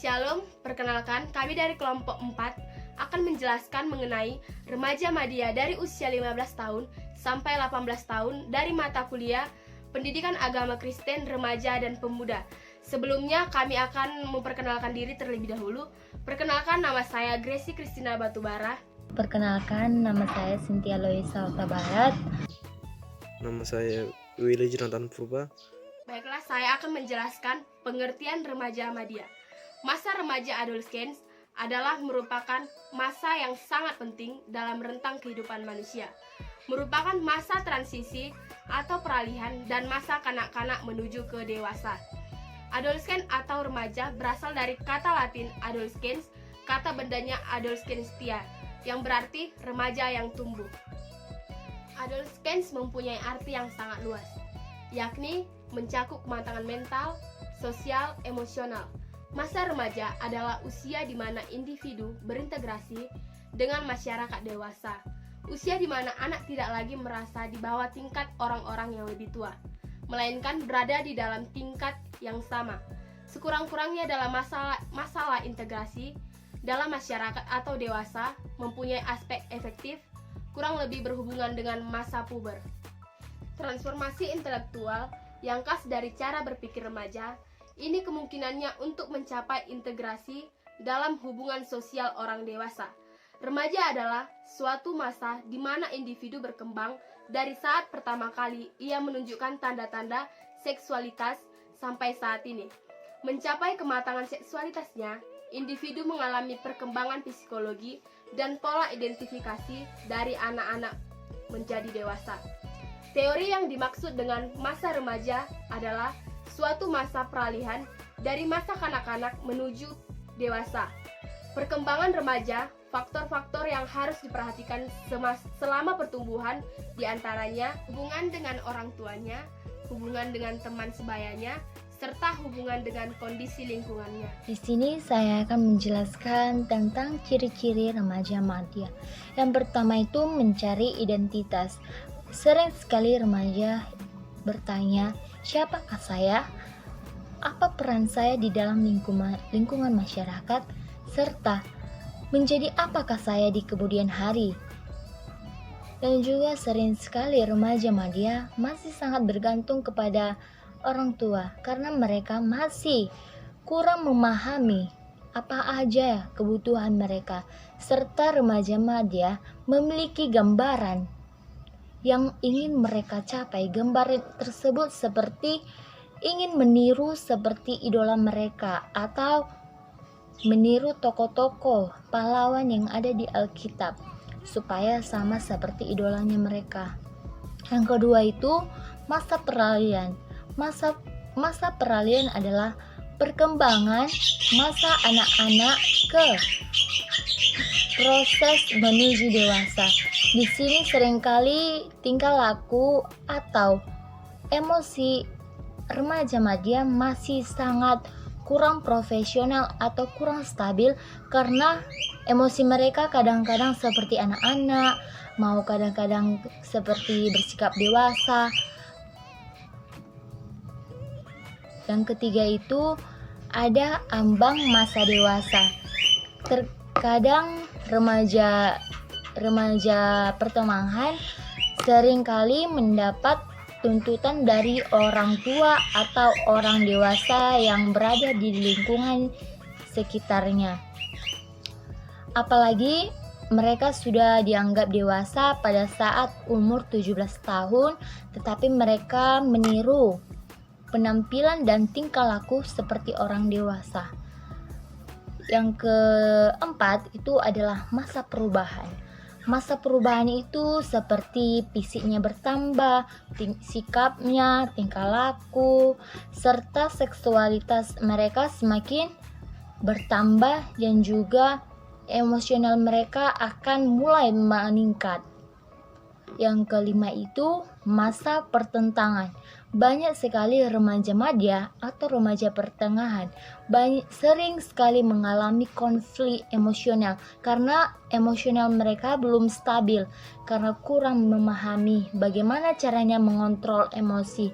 Shalom, perkenalkan kami dari kelompok 4 akan menjelaskan mengenai remaja media dari usia 15 tahun sampai 18 tahun dari mata kuliah Pendidikan Agama Kristen Remaja dan Pemuda. Sebelumnya kami akan memperkenalkan diri terlebih dahulu. Perkenalkan, nama saya Gracie Christina Batubara. Perkenalkan, nama saya Cynthia Loisa Barat. Nama saya Willy Jonathan Purba. Baiklah, saya akan menjelaskan pengertian remaja media. Masa remaja adolescence adalah merupakan masa yang sangat penting dalam rentang kehidupan manusia. Merupakan masa transisi atau peralihan dan masa kanak-kanak menuju ke dewasa. Adolescent atau remaja berasal dari kata Latin adolescens, kata bendanya adolescentia, yang berarti remaja yang tumbuh. Adolescence mempunyai arti yang sangat luas, yakni mencakup kematangan mental, sosial, emosional. Masa remaja adalah usia di mana individu berintegrasi dengan masyarakat dewasa. Usia di mana anak tidak lagi merasa di bawah tingkat orang-orang yang lebih tua, melainkan berada di dalam tingkat yang sama. Sekurang-kurangnya dalam masalah integrasi dalam masyarakat atau dewasa mempunyai aspek efektif, kurang lebih berhubungan dengan masa puber. Transformasi intelektual yang khas dari cara berpikir remaja, ini kemungkinannya untuk mencapai integrasi dalam hubungan sosial orang dewasa. Remaja adalah suatu masa di mana individu berkembang dari saat pertama kali ia menunjukkan tanda-tanda seksualitas sampai saat ini. Mencapai kematangan seksualitasnya, individu mengalami perkembangan psikologi dan pola identifikasi dari anak-anak menjadi dewasa. Teori yang dimaksud dengan masa remaja adalah suatu masa peralihan dari masa kanak-kanak menuju dewasa. Perkembangan remaja, faktor-faktor yang harus diperhatikan selama pertumbuhan diantaranya hubungan dengan orang tuanya, hubungan dengan teman sebayanya, serta hubungan dengan kondisi lingkungannya. Di sini saya akan menjelaskan tentang ciri-ciri remaja media. Yang pertama itu mencari identitas. Sering sekali remaja bertanya, siapakah saya? Apa peran saya di dalam lingkungan masyarakat? Serta menjadi apakah saya di kemudian hari? Dan juga sering sekali remaja media masih sangat bergantung kepada orang tua karena mereka masih kurang memahami apa aja kebutuhan mereka, serta remaja media memiliki gambaran yang ingin mereka capai. Gambaran tersebut seperti ingin meniru seperti idola mereka atau meniru tokoh-tokoh pahlawan yang ada di Alkitab supaya sama seperti idolanya mereka. Yang kedua itu masa peralihan. Masa peralihan adalah perkembangan masa anak-anak ke proses menuju dewasa. Di sini seringkali tingkah laku atau emosi remaja media masih sangat kurang profesional atau kurang stabil karena emosi mereka kadang-kadang seperti anak-anak, mau kadang-kadang seperti bersikap dewasa. Yang ketiga itu ada ambang masa dewasa. Terkadang remaja pertengahan seringkali mendapat tuntutan dari orang tua atau orang dewasa yang berada di lingkungan sekitarnya. Apalagi mereka sudah dianggap dewasa pada saat umur 17 tahun, tetapi mereka meniru penampilan dan tingkah laku seperti orang dewasa. Yang keempat itu adalah masa perubahan. Masa perubahan itu seperti fisiknya bertambah, sikapnya, tingkah laku, serta seksualitas mereka semakin bertambah dan juga emosional mereka akan mulai meningkat. Yang kelima itu masa pertentangan. Banyak sekali remaja media atau remaja pertengahan sering sekali mengalami konflik emosional karena emosional mereka belum stabil karena kurang memahami bagaimana caranya mengontrol emosi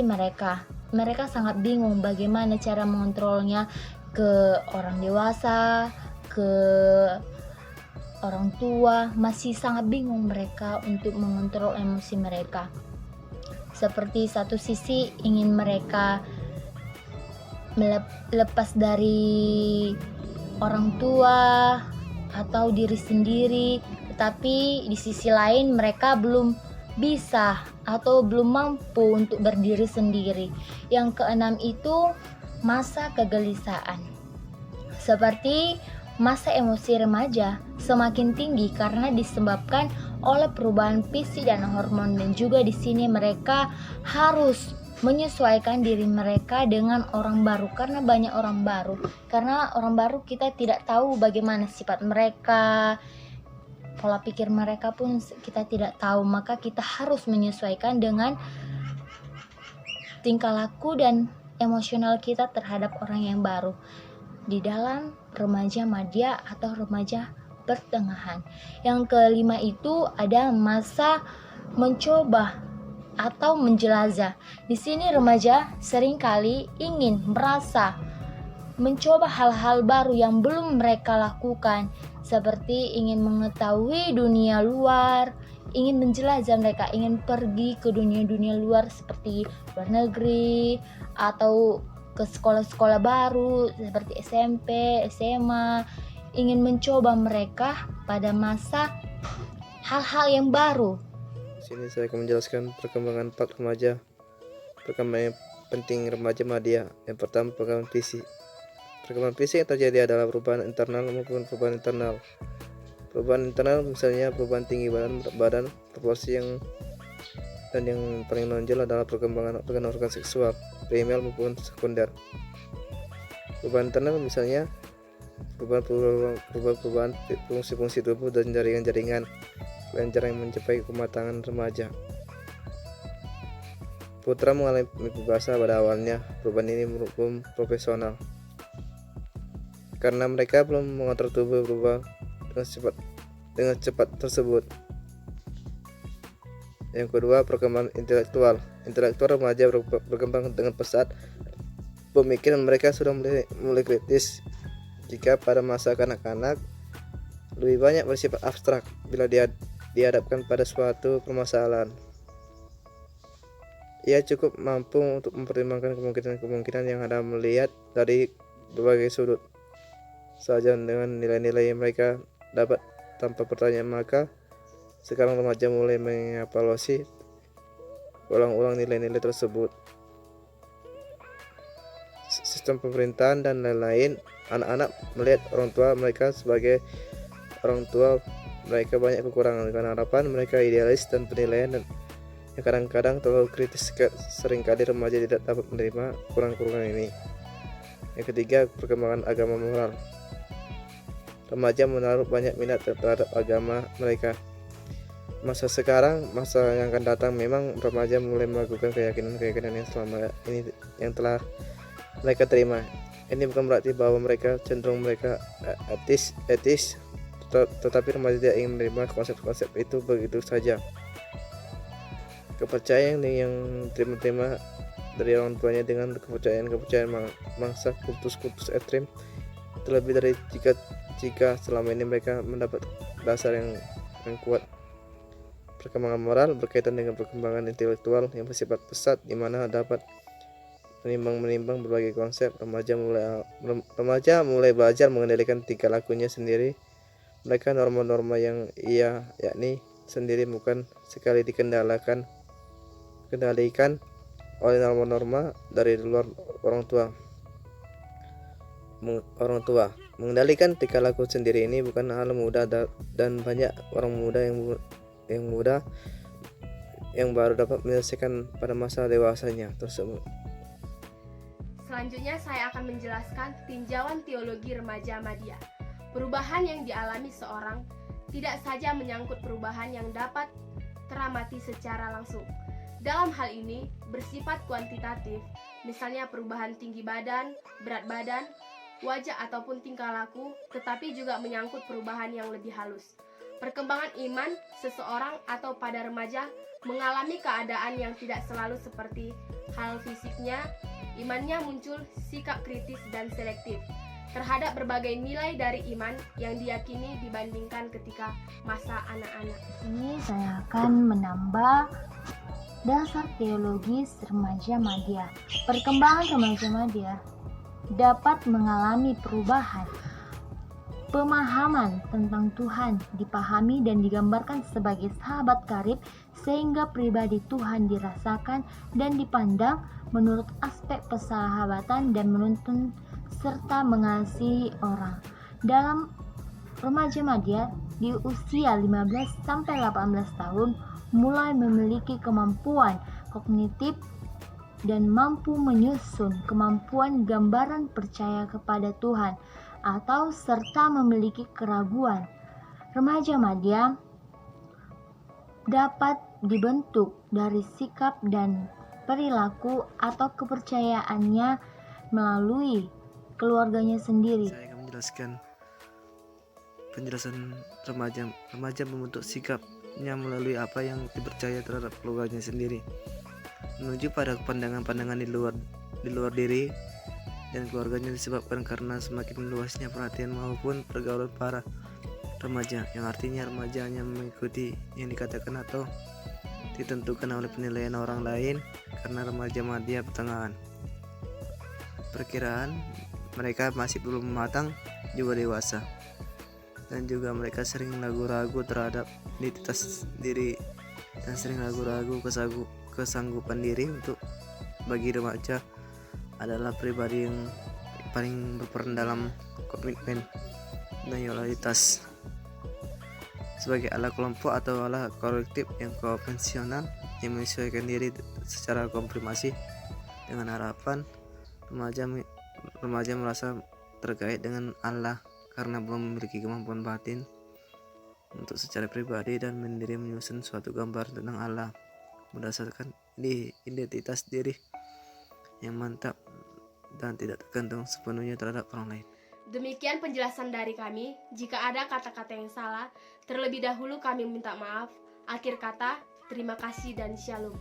mereka. mereka sangat bingung bagaimana cara mengontrolnya ke orang dewasa, ke orang tua. Masih sangat bingung mereka untuk mengontrol emosi mereka. Seperti satu sisi ingin mereka lepas dari orang tua atau diri sendiri, tetapi di sisi lain mereka belum bisa atau belum mampu untuk berdiri sendiri. Yang keenam itu masa kegelisahan. Seperti masa emosi remaja semakin tinggi karena disebabkan oleh perubahan fisik dan hormon, dan juga di sini mereka harus menyesuaikan diri mereka dengan orang baru karena banyak orang baru. Karena orang baru kita tidak tahu bagaimana sifat mereka, pola pikir mereka pun kita tidak tahu, maka kita harus menyesuaikan dengan tingkah laku dan emosional kita terhadap orang yang baru di dalam remaja madya atau remaja pertengahan. Yang kelima itu ada masa mencoba atau menjelajah. Di sini remaja seringkali ingin merasa mencoba hal-hal baru yang belum mereka lakukan, seperti ingin mengetahui dunia luar, ingin menjelajah, mereka ingin pergi ke dunia-dunia luar seperti luar negeri atau ke sekolah-sekolah baru seperti SMP, SMA, ingin mencoba mereka pada masa hal-hal yang baru. Di sini saya akan menjelaskan perkembangan 4 remaja. Perkembangan penting remaja madya. Yang pertama, perkembangan fisik. Perkembangan fisik yang terjadi adalah perubahan internal maupun perubahan internal. Perubahan internal misalnya perubahan tinggi badan, proporsi dan yang paling menonjol adalah perkembangan organ seksual, primer maupun sekunder. Perubahan internal misalnya perubahan fungsi-fungsi tubuh dan jaringan-jaringan yang mencapai kematangan remaja. Putra mengalami pubertas pada awalnya. Perubahan ini belum profesional karena mereka belum mengontrol tubuh berubah dengan cepat tersebut. Yang kedua, perkembangan intelektual. Intelektual remaja berkembang dengan pesat. Pemikiran mereka sudah mulai kritis. Jika pada masa kanak-kanak lebih banyak bersifat abstrak bila dihadapkan pada suatu permasalahan. Ia cukup mampu untuk mempertimbangkan kemungkinan-kemungkinan yang ada, melihat dari berbagai sudut saja dengan nilai-nilai yang mereka dapat tanpa pertanyaan. Maka sekarang remaja mulai mengevaluasi ulang-ulang nilai-nilai tersebut. Sistem pemerintahan dan lain-lain. Anak-anak melihat orang tua mereka sebagai orang tua mereka banyak kekurangan karena harapan mereka idealis dan penilaian dan yang kadang-kadang terlalu kritis. Seringkali remaja tidak dapat menerima kurang-kurangan ini. Yang ketiga, perkembangan agama moral. Remaja menaruh banyak minat terhadap agama mereka. Masa sekarang, masa yang akan datang, memang remaja mulai melakukan keyakinan-keyakinan yang selama ini yang telah mereka terima. Ini bukan berarti bahwa mereka cenderung etis, tetapi remaja tidak ingin menerima konsep-konsep itu begitu saja. Kepercayaan yang terima dari orang tuanya dengan kepercayaan mangsa kultus ekstrem, terlebih dari jika selama ini mereka mendapat dasar yang kuat. Perkembangan moral berkaitan dengan perkembangan intelektual yang bersifat pesat, di mana dapat menimbang berbagai konsep. Remaja mulai belajar mengendalikan tingkah lakunya sendiri. Mereka norma-norma yang yakni sendiri, bukan sekali dikendalikan oleh norma-norma dari luar orang tua. Mengendalikan tingkah laku sendiri ini bukan hal mudah, dan banyak orang muda yang baru dapat menyelesaikan pada masa dewasanya tersebut. Selanjutnya saya akan menjelaskan tinjauan teologi remaja madya. Perubahan yang dialami seorang tidak saja menyangkut perubahan yang dapat teramati secara langsung. Dalam hal ini bersifat kuantitatif, misalnya perubahan tinggi badan, berat badan, wajah ataupun tingkah laku, tetapi juga menyangkut perubahan yang lebih halus. Perkembangan iman seseorang atau pada remaja mengalami keadaan yang tidak selalu seperti hal fisiknya imannya muncul sikap kritis dan selektif terhadap berbagai nilai dari iman yang diyakini dibandingkan ketika masa anak-anak. Ini saya akan menambah dasar teologis remaja madya. Perkembangan remaja madya dapat mengalami perubahan. Pemahaman tentang Tuhan dipahami dan digambarkan sebagai sahabat karib sehingga pribadi Tuhan dirasakan dan dipandang menurut aspek persahabatan dan menuntun serta mengasihi orang. Dalam remaja madya di usia 15 sampai 18 tahun mulai memiliki kemampuan kognitif dan mampu menyusun kemampuan gambaran percaya kepada Tuhan atau serta memiliki keraguan. Remaja madya dapat dibentuk dari sikap dan perilaku atau kepercayaannya melalui keluarganya sendiri. Saya akan menjelaskan penjelasan remaja. Remaja membentuk sikapnya melalui apa yang dipercaya terhadap keluarganya sendiri, menuju pada pandangan-pandangan di luar diri dan keluarganya disebabkan karena semakin luasnya perhatian maupun pergaulan para remaja, yang artinya remaja hanya mengikuti yang dikatakan atau ditentukan oleh penilaian orang lain karena remaja madya pertengahan. Perkiraan mereka masih belum matang juga dewasa, dan juga mereka sering ragu-ragu terhadap identitas diri dan sering ragu-ragu kesanggupan diri untuk bagi remaja adalah pribadi yang paling berperan dalam komitmen dan loyalitas sebagai ala kelompok atau ala kolektif yang konvensional yang menyesuaikan diri secara konfirmasi dengan harapan remaja merasa terkait dengan Allah karena belum memiliki kemampuan batin untuk secara pribadi dan mandiri menyusun suatu gambar tentang Allah berdasarkan identitas diri yang mantap dan tidak tergantung sepenuhnya terhadap orang lain. Demikian penjelasan dari kami. Jika ada kata-kata yang salah, terlebih dahulu kami minta maaf. Akhir kata, terima kasih dan shalom.